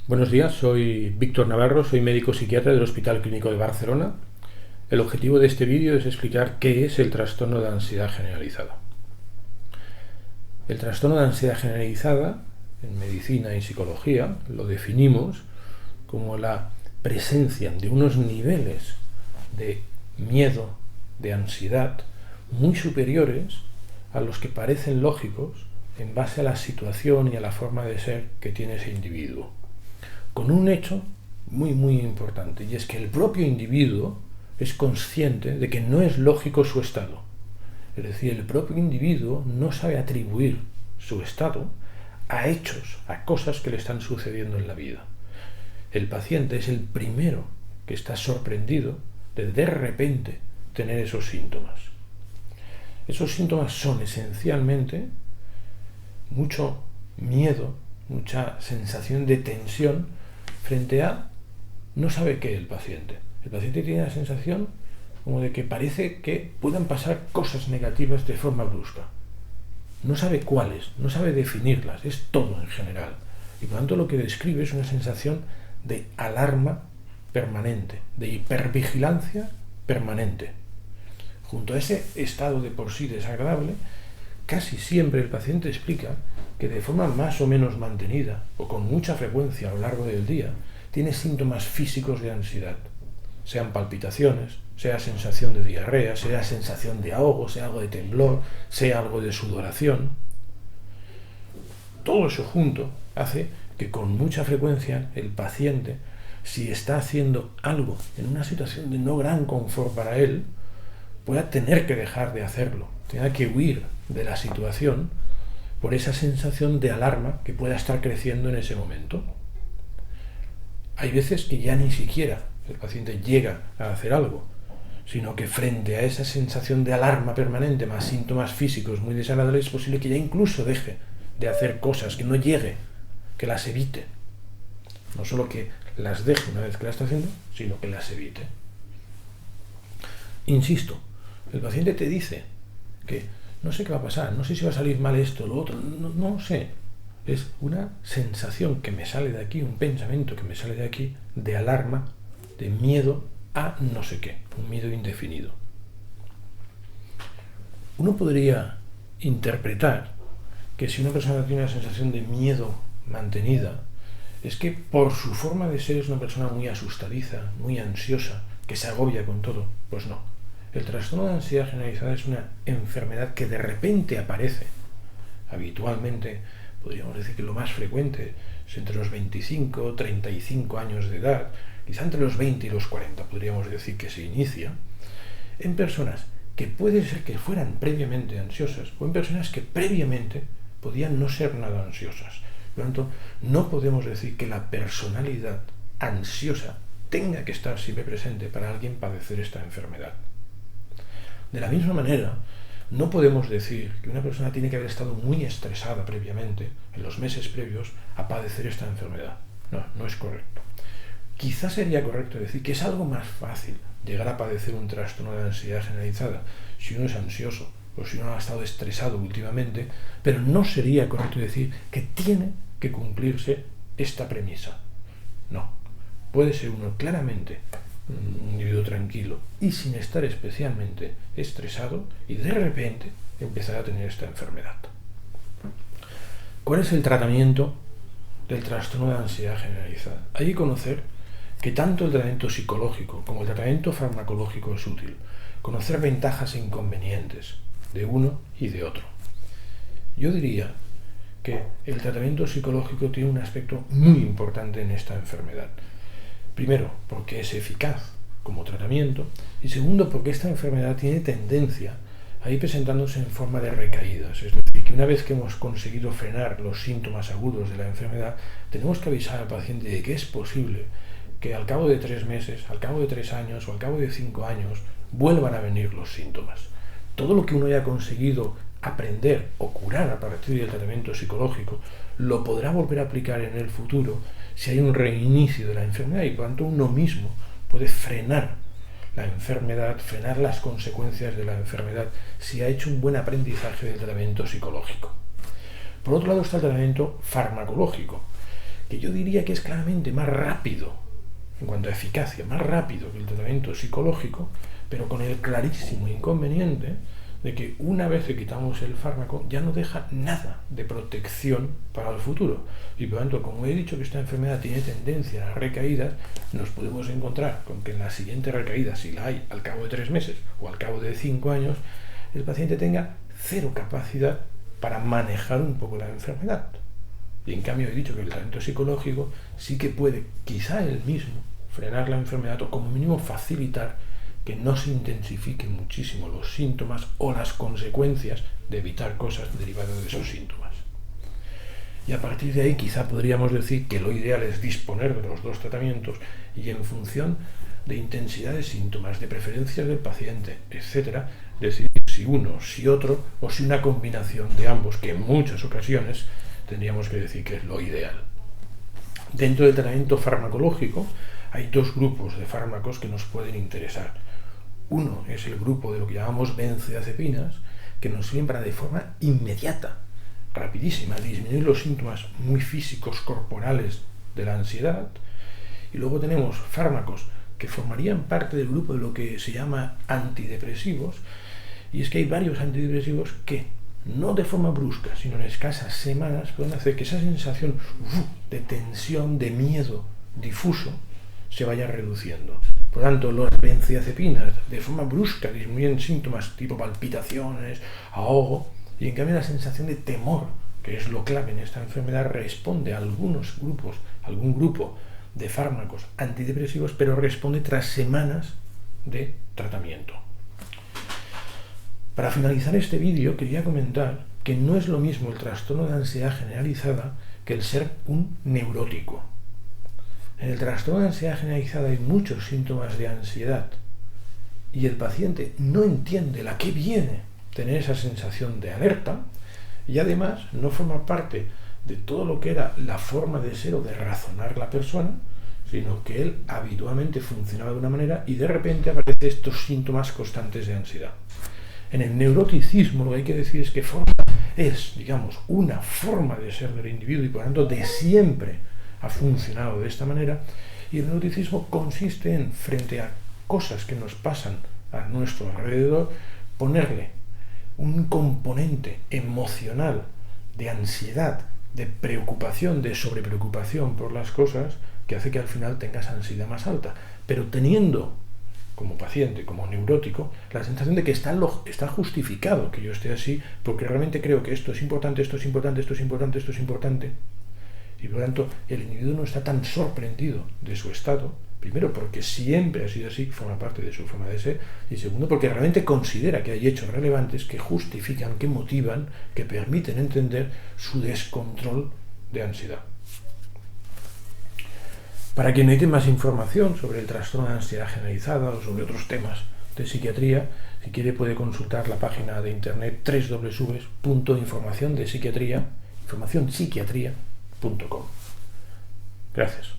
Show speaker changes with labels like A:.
A: Buenos días, soy Víctor Navarro, soy médico psiquiatra del Hospital Clínico de Barcelona. El objetivo de este vídeo es explicar qué es el trastorno de ansiedad generalizada. El trastorno de ansiedad generalizada, en medicina y psicología, lo definimos como la presencia de unos niveles de miedo, de ansiedad, muy superiores a los que parecen lógicos en base a la situación y a la forma de ser que tiene ese individuo. Con un hecho muy importante, y es que el propio individuo es consciente de que no es lógico su estado. Es decir, el propio individuo no sabe atribuir su estado a hechos, a cosas que le están sucediendo en la vida. El paciente es el primero que está sorprendido de repente tener esos síntomas. Esos síntomas son esencialmente mucho miedo, mucha sensación de tensión frente a no sabe qué el paciente. El paciente tiene la sensación como de que parece que puedan pasar cosas negativas de forma brusca. No sabe cuáles, no sabe definirlas, es todo en general. Y por lo tanto lo que describe es una sensación de alarma permanente, de hipervigilancia permanente. Junto a ese estado de por sí desagradable, casi siempre el paciente explica que de forma más o menos mantenida o con mucha frecuencia a lo largo del día tiene síntomas físicos de ansiedad, sean palpitaciones, sea sensación de diarrea, sea sensación de ahogo, sea algo de temblor, sea algo de sudoración. Todo eso junto hace que con mucha frecuencia el paciente, si está haciendo algo en una situación de no gran confort para él, pueda tener que dejar de hacerlo, tenga que huir de la situación por esa sensación de alarma que pueda estar creciendo en ese momento. Hay veces que ya ni siquiera el paciente llega a hacer algo, sino que frente a esa sensación de alarma permanente más síntomas físicos muy desagradables es posible que ya incluso deje de hacer cosas, que no llegue, que las evite. No solo que las deje una vez que las está haciendo, sino que las evite. Insisto, el paciente te dice que no sé qué va a pasar, no sé si va a salir mal esto o lo otro, no sé. Es una sensación que me sale de aquí, un pensamiento que me sale de aquí, de alarma, de miedo a no sé qué, un miedo indefinido. Uno podría interpretar que si una persona tiene una sensación de miedo mantenida, es que por su forma de ser es una persona muy asustadiza, muy ansiosa, que se agobia con todo. Pues no. El trastorno de ansiedad generalizada es una enfermedad que de repente aparece. Habitualmente, podríamos decir que lo más frecuente es entre los 25 o 35 años de edad, quizá entre los 20 y los 40 podríamos decir que se inicia, en personas que puede ser que fueran previamente ansiosas o en personas que previamente podían no ser nada ansiosas. Por lo tanto, no podemos decir que la personalidad ansiosa tenga que estar siempre presente para alguien padecer esta enfermedad. De la misma manera, no podemos decir que una persona tiene que haber estado muy estresada previamente, en los meses previos, a padecer esta enfermedad. No es correcto. Quizás sería correcto decir que es algo más fácil llegar a padecer un trastorno de ansiedad generalizada si uno es ansioso o si uno ha estado estresado últimamente, pero no sería correcto decir que tiene que cumplirse esta premisa. No. Puede ser uno claramente un individuo tranquilo y sin estar especialmente estresado y de repente empezar a tener esta enfermedad. ¿Cuál es el tratamiento del trastorno de ansiedad generalizada? Hay que conocer que tanto el tratamiento psicológico como el tratamiento farmacológico es útil. Conocer ventajas e inconvenientes de uno y de otro. Yo diría que el tratamiento psicológico tiene un aspecto muy importante en esta enfermedad. Primero, porque es eficaz como tratamiento, y segundo, porque esta enfermedad tiene tendencia a ir presentándose en forma de recaídas. Es decir, que una vez que hemos conseguido frenar los síntomas agudos de la enfermedad, tenemos que avisar al paciente de que es posible que al cabo de 3 meses, al cabo de 3 años o al cabo de 5 años vuelvan a venir los síntomas. Todo lo que uno haya conseguido aprender o curar a partir del tratamiento psicológico lo podrá volver a aplicar en el futuro si hay un reinicio de la enfermedad y por tanto uno mismo puede frenar la enfermedad, frenar las consecuencias de la enfermedad si ha hecho un buen aprendizaje del tratamiento psicológico. Por otro lado está el tratamiento farmacológico, que yo diría que es claramente más rápido, en cuanto a eficacia, más rápido que el tratamiento psicológico, pero con el clarísimo inconveniente de que una vez que quitamos el fármaco ya no deja nada de protección para el futuro. Y por lo tanto, como he dicho que esta enfermedad tiene tendencia a las recaídas, nos podemos encontrar con que en la siguiente recaída, si la hay al cabo de 3 meses o al cabo de 5 años, el paciente tenga cero capacidad para manejar un poco la enfermedad. Y en cambio he dicho que el tratamiento psicológico sí que puede, quizá él mismo, frenar la enfermedad o como mínimo facilitar que no se intensifiquen muchísimo los síntomas o las consecuencias de evitar cosas derivadas de esos síntomas. Y a partir de ahí quizá podríamos decir que lo ideal es disponer de los dos tratamientos y en función de intensidad de síntomas, de preferencias del paciente, etc., decidir si uno, si otro o si una combinación de ambos, que en muchas ocasiones tendríamos que decir que es lo ideal. Dentro del tratamiento farmacológico hay dos grupos de fármacos que nos pueden interesar. Uno es el grupo de lo que llamamos benzodiazepinas, que nos sirven para de forma inmediata, rapidísima, disminuir los síntomas muy físicos, corporales de la ansiedad. Y luego tenemos fármacos que formarían parte del grupo de lo que se llama antidepresivos, y es que hay varios antidepresivos que no de forma brusca, sino en escasas semanas pueden hacer que esa sensación de tensión, de miedo difuso se vaya reduciendo. Por tanto, los benzodiazepinas de forma brusca disminuyen síntomas tipo palpitaciones, ahogo, y en cambio la sensación de temor, que es lo clave en esta enfermedad, responde a algún grupo de fármacos antidepresivos, pero responde tras semanas de tratamiento. Para finalizar este vídeo quería comentar que no es lo mismo el trastorno de ansiedad generalizada que el ser un neurótico. En el trastorno de ansiedad generalizada hay muchos síntomas de ansiedad y el paciente no entiende a qué viene tener esa sensación de alerta y además no forma parte de todo lo que era la forma de ser o de razonar la persona, sino que él habitualmente funcionaba de una manera y de repente aparecen estos síntomas constantes de ansiedad. En el neuroticismo lo que hay que decir es que es, digamos, una forma de ser del individuo y por lo tanto de siempre ha funcionado de esta manera, y el neuroticismo consiste en, frente a cosas que nos pasan a nuestro alrededor, ponerle un componente emocional de ansiedad, de preocupación, de sobrepreocupación por las cosas, que hace que al final tengas ansiedad más alta, pero teniendo como paciente, como neurótico, la sensación de que está justificado que yo esté así, porque realmente creo que esto es importante, esto es importante, esto es importante, esto es importante, y por lo tanto el individuo no está tan sorprendido de su estado, primero porque siempre ha sido así, forma parte de su forma de ser, y segundo porque realmente considera que hay hechos relevantes que justifican, que motivan, que permiten entender su descontrol de ansiedad. Para quien necesite más información sobre el trastorno de ansiedad generalizada o sobre otros temas de psiquiatría, si quiere puede consultar la página de internet www.informacionpsiquiatria.com. Gracias.